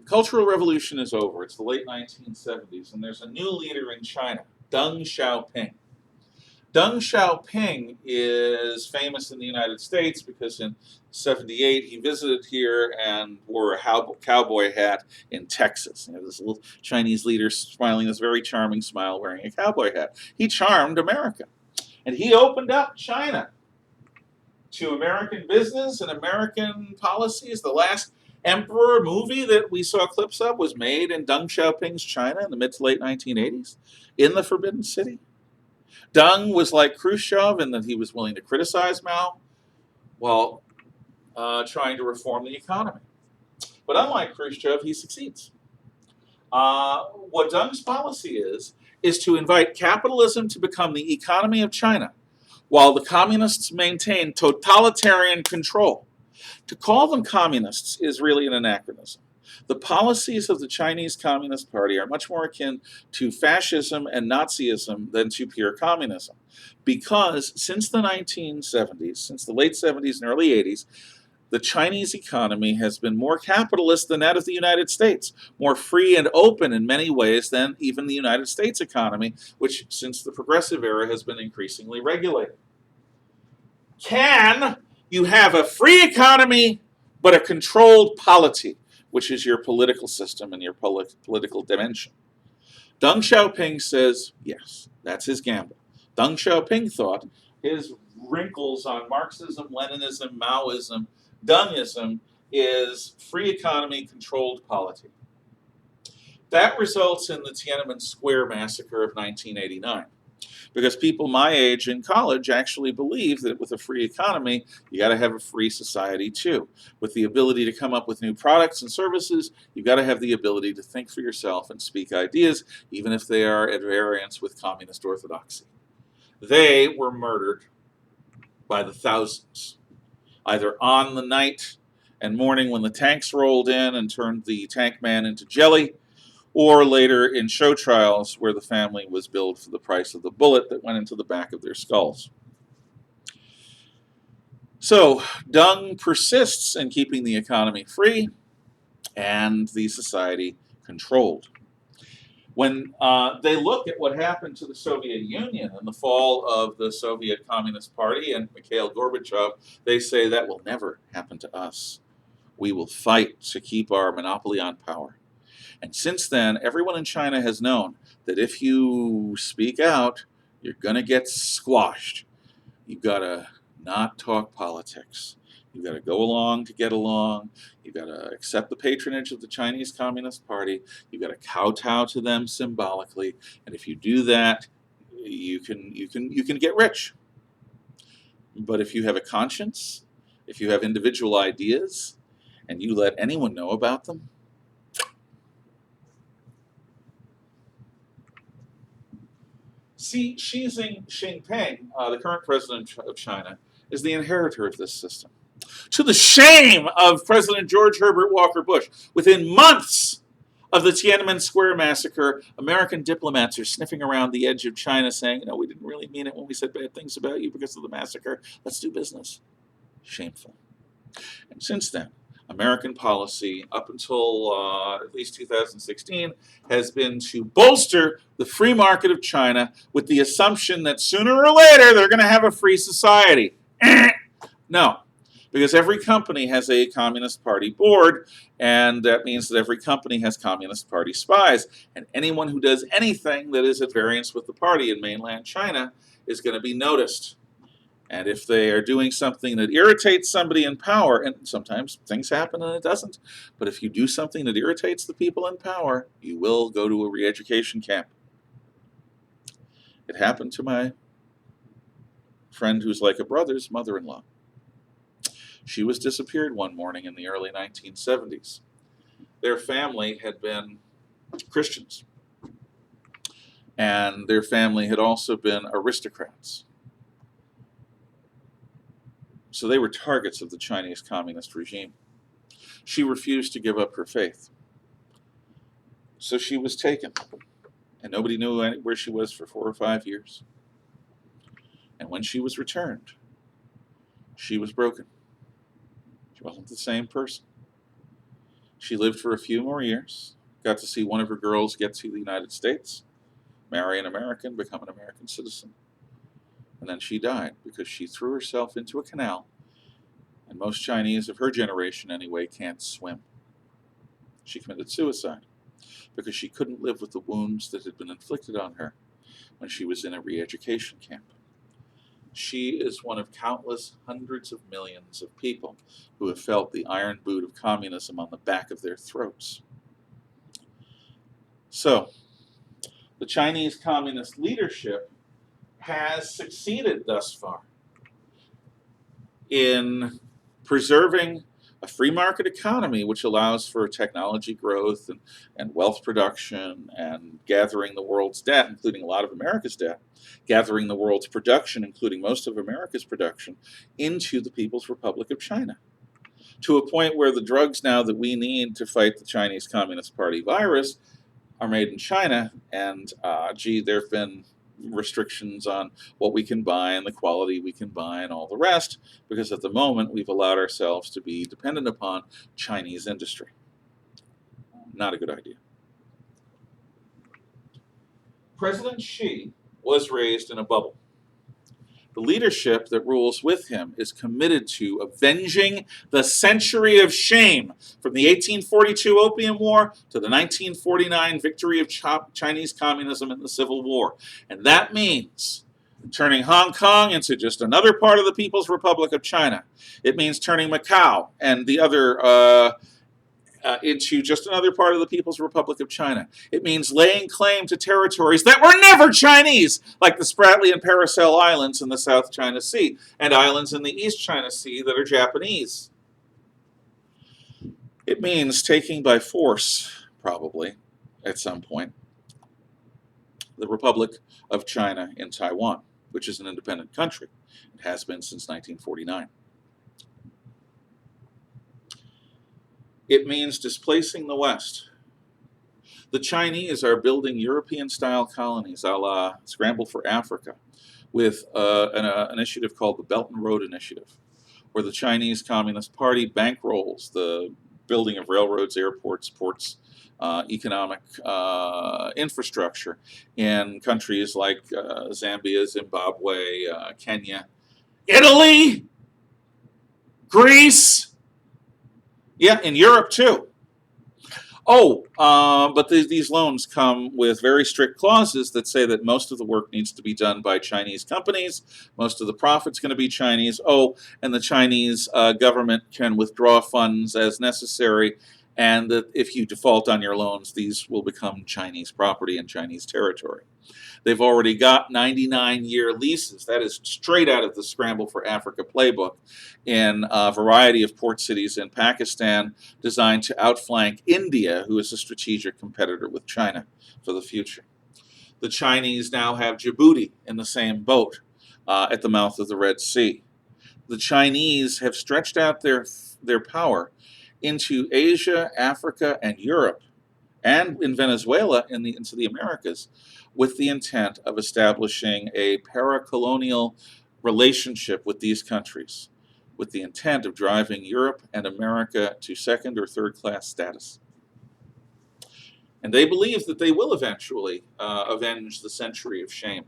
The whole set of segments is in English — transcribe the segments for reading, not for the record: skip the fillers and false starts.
Cultural Revolution is over. It's the late 1970s, and there's a new leader in China, Deng Xiaoping. Deng Xiaoping is famous in the United States because in '78 he visited here and wore a cowboy hat in Texas. This little Chinese leader smiling this very charming smile wearing a cowboy hat. He charmed America. And he opened up China to American business and American policies. The last Emperor movie that we saw clips of was made in Deng Xiaoping's China in the mid to late 1980s in the Forbidden City. Deng was like Khrushchev in that he was willing to criticize Mao while trying to reform the economy. But unlike Khrushchev, he succeeds. What Deng's policy is to invite capitalism to become the economy of China, while the communists maintain totalitarian control. To call them communists is really an anachronism. The policies of the Chinese Communist Party are much more akin to fascism and Nazism than to pure communism. Because since the 1970s, since the late 70s and early 80s, the Chinese economy has been more capitalist than that of the United States, more free and open in many ways than even the United States economy, which since the progressive era has been increasingly regulated. Can you have a free economy but a controlled polity, which is your political system and your political dimension? Deng Xiaoping says yes, that's his gamble. Deng Xiaoping thought his wrinkles on Marxism, Leninism, Maoism, Dengism is free economy, controlled polity. That results in the Tienanmen Square massacre of 1989. Because people my age in college actually believe that with a free economy, you got to have a free society too. With the ability to come up with new products and services, you've got to have the ability to think for yourself and speak ideas, even if they are at variance with communist orthodoxy. They were murdered by the thousands, either on the night and morning when the tanks rolled in and turned the tank man into jelly, or later in show trials where the family was billed for the price of the bullet that went into the back of their skulls. So Deng persists in keeping the economy free and the society controlled. When they look at what happened to the Soviet Union and the fall of the Soviet Communist Party and Mikhail Gorbachev, they say that will never happen to us. We will fight to keep our monopoly on power. And since then, everyone in China has known that if you speak out, you're going to get squashed. You've got to not talk politics. You've got to go along to get along. You've got to accept the patronage of the Chinese Communist Party. You've got to kowtow to them symbolically. And if you do that, you can get rich. But if you have a conscience, if you have individual ideas, and you let anyone know about them, Xi Jinping, the current president of China, is the inheritor of this system. To the shame of President George Herbert Walker Bush, within months of the Tiananmen Square massacre, American diplomats are sniffing around the edge of China saying, we didn't really mean it when we said bad things about you because of the massacre. Let's do business. Shameful. And since then, American policy, up until at least 2016, has been to bolster the free market of China with the assumption that sooner or later they're going to have a free society. No, because every company has a Communist Party board, and that means that every company has Communist Party spies. And anyone who does anything that is at variance with the party in mainland China is going to be noticed. And if they are doing something that irritates somebody in power, and sometimes things happen and it doesn't, but if you do something that irritates the people in power, you will go to a re-education camp. It happened to my friend who's like a brother's mother-in-law. She was disappeared one morning in the early 1970s. Their family had been Christians, and their family had also been aristocrats. So they were targets of the Chinese communist regime. She refused to give up her faith. So she was taken, and nobody knew where she was for 4 or 5 years. And when she was returned, she was broken. She wasn't the same person. She lived for a few more years, got to see one of her girls get to the United States, marry an American, become an American citizen. And then she died because she threw herself into a canal, and most Chinese of her generation anyway can't swim. She committed suicide because she couldn't live with the wounds that had been inflicted on her when she was in a re-education camp. She is one of countless hundreds of millions of people who have felt the iron boot of communism on the back of their throats. So, the Chinese communist leadership has succeeded thus far in preserving a free market economy which allows for technology growth and wealth production and gathering the world's debt, including a lot of America's debt, gathering the world's production, including most of America's production, into the People's Republic of China, to a point where the drugs now that we need to fight the Chinese Communist Party virus are made in China, and there have been restrictions on what we can buy and the quality we can buy and all the rest, because at the moment we've allowed ourselves to be dependent upon Chinese industry. Not a good idea. President Xi was raised in a bubble. The leadership that rules with him is committed to avenging the century of shame from the 1842 Opium War to the 1949 victory of Chinese communism in the Civil War. And that means turning Hong Kong into just another part of the People's Republic of China. It means turning Macau and the other into just another part of the People's Republic of China. It means laying claim to territories that were never Chinese, like the Spratly and Paracel Islands in the South China Sea, and islands in the East China Sea that are Japanese. It means taking by force, probably, at some point, the Republic of China in Taiwan, which is an independent country. It has been since 1949. It means displacing the West. The Chinese are building European-style colonies, a la Scramble for Africa, with an initiative called the Belt and Road Initiative, where the Chinese Communist Party bankrolls the building of railroads, airports, ports, economic infrastructure in countries like Zambia, Zimbabwe, Kenya, Italy, Greece, yeah, in Europe too. But these loans come with very strict clauses that say that most of the work needs to be done by Chinese companies, most of the profit's going to be Chinese, and the Chinese government can withdraw funds as necessary, and that if you default on your loans, these will become Chinese property and Chinese territory. They've already got 99-year leases. That is straight out of the Scramble for Africa playbook in a variety of port cities in Pakistan, designed to outflank India, who is a strategic competitor with China for the future. The Chinese now have Djibouti in the same boat at the mouth of the Red Sea. The Chinese have stretched out their power into Asia, Africa, and Europe, and in Venezuela into the Americas, with the intent of establishing a para-colonial relationship with these countries, with the intent of driving Europe and America to second or third class status. And they believe that they will eventually avenge the century of shame,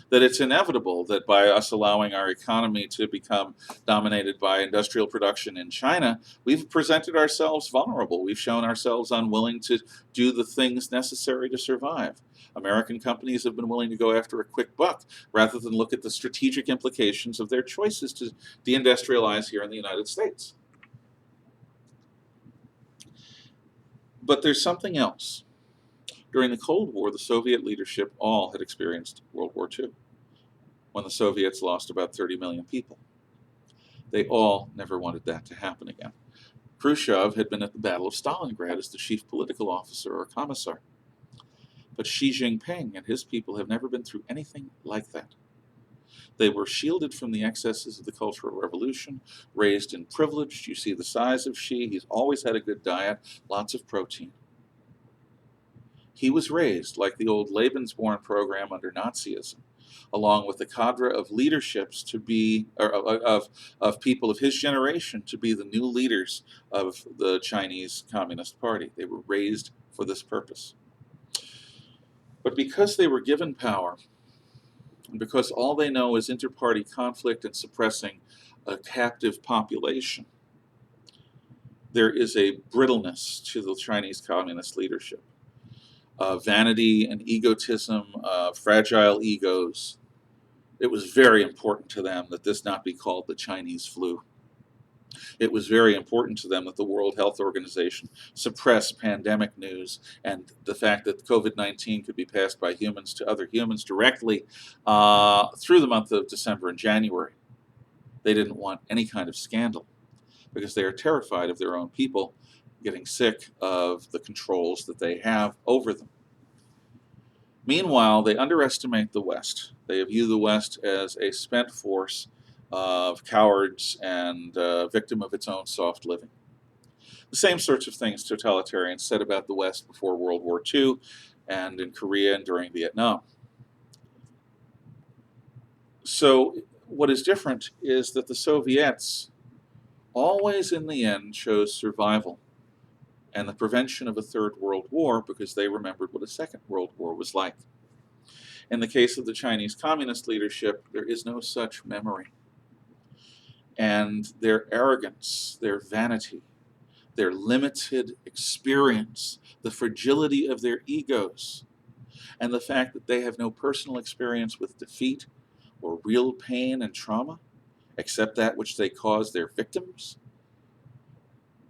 that it's inevitable that by us allowing our economy to become dominated by industrial production in China, we've presented ourselves vulnerable. We've shown ourselves unwilling to do the things necessary to survive. American companies have been willing to go after a quick buck rather than look at the strategic implications of their choices to deindustrialize here in the United States. But there's something else. During the Cold War, the Soviet leadership all had experienced World War II, when the Soviets lost about 30 million people. They all never wanted that to happen again. Khrushchev had been at the Battle of Stalingrad as the chief political officer or commissar. But Xi Jinping and his people have never been through anything like that. They were shielded from the excesses of the Cultural Revolution, raised in privilege. You see the size of Xi. He's always had a good diet, lots of protein. He was raised like the old Lebensborn program under Nazism, along with the cadre of leaderships to be, or of people of his generation to be the new leaders of the Chinese Communist Party. They were raised for this purpose. But because they were given power, and because all they know is inter-party conflict and suppressing a captive population, there is a brittleness to the Chinese Communist leadership. Vanity and egotism, fragile egos. It was very important to them that this not be called the Chinese flu. It was very important to them that the World Health Organization suppress pandemic news and the fact that COVID-19 could be passed by humans to other humans directly through the month of December and January. They didn't want any kind of scandal because they are terrified of their own people getting sick of the controls that they have over them. Meanwhile, they underestimate the West. They view the West as a spent force of cowards and victim of its own soft living. The same sorts of things totalitarians said about the West before World War II and in Korea and during Vietnam. So what is different is that the Soviets always in the end chose survival and the prevention of a third world war because they remembered what a second world war was like. In the case of the Chinese Communist leadership, there is no such memory. And their arrogance, their vanity, their limited experience, the fragility of their egos, and the fact that they have no personal experience with defeat or real pain and trauma, except that which they cause their victims,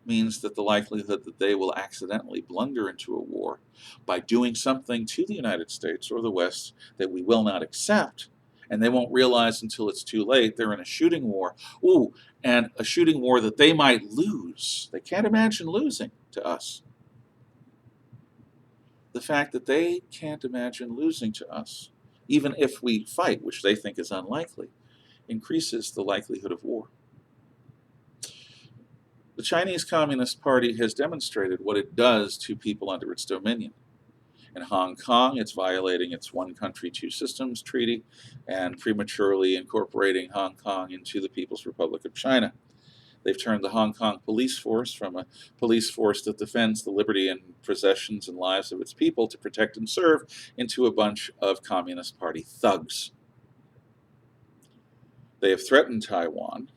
means that the likelihood that they will accidentally blunder into a war by doing something to the United States or the West that we will not accept, and they won't realize until it's too late, they're in a shooting war. Ooh, and a shooting war that they might lose. They can't imagine losing to us. The fact that they can't imagine losing to us, even if we fight, which they think is unlikely, increases the likelihood of war. The Chinese Communist Party has demonstrated what it does to people under its dominion. In Hong Kong, it's violating its One Country, Two Systems treaty and prematurely incorporating Hong Kong into the People's Republic of China. They've turned the Hong Kong police force from a police force that defends the liberty and possessions and lives of its people to protect and serve into a bunch of Communist Party thugs. They have threatened Taiwan.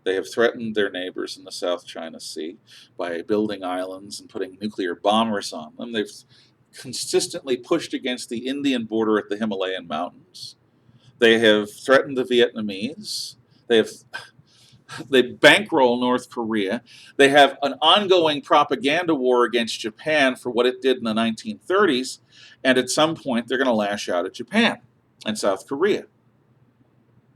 They have threatened their neighbors in the South China Sea by building islands and putting nuclear bombers on them. They've consistently pushed against the Indian border at the Himalayan mountains. They have threatened the Vietnamese. They bankroll North Korea. They have an ongoing propaganda war against Japan for what it did in the 1930s, and at some point they're going to lash out at Japan and South Korea.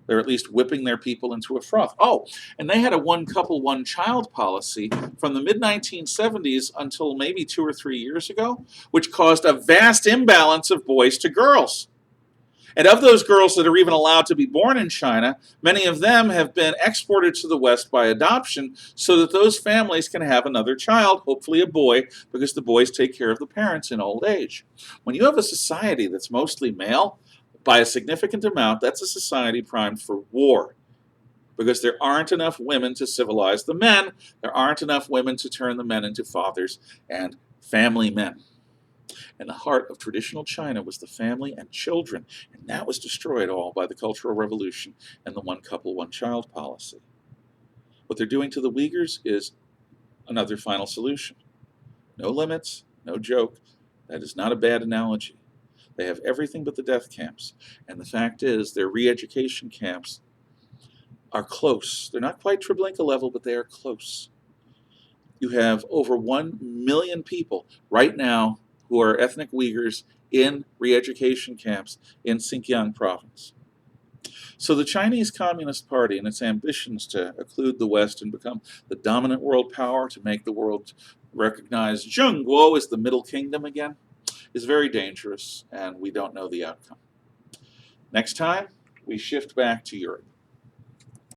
They're at least whipping their people into a froth. Oh, and they had a one couple, one child policy from the mid-1970s until maybe 2 or 3 years ago, which caused a vast imbalance of boys to girls. And of those girls that are even allowed to be born in China, many of them have been exported to the West by adoption so that those families can have another child, hopefully a boy, because the boys take care of the parents in old age. When you have a society that's mostly male, by a significant amount, that's a society primed for war. Because there aren't enough women to civilize the men, there aren't enough women to turn the men into fathers and family men. And the heart of traditional China was the family and children, and that was destroyed all by the Cultural Revolution and the one couple, one child policy. What they're doing to the Uyghurs is another final solution. No limits, no joke. That is not a bad analogy. They have everything but the death camps. And the fact is, their re-education camps are close. They're not quite Treblinka level, but they are close. You have over 1 million people right now who are ethnic Uyghurs in re-education camps in Xinjiang province. So the Chinese Communist Party and its ambitions to occlude the West and become the dominant world power, to make the world recognize Zhengguo as the Middle Kingdom again, is very dangerous, and we don't know the outcome. Next time, we shift back to Europe.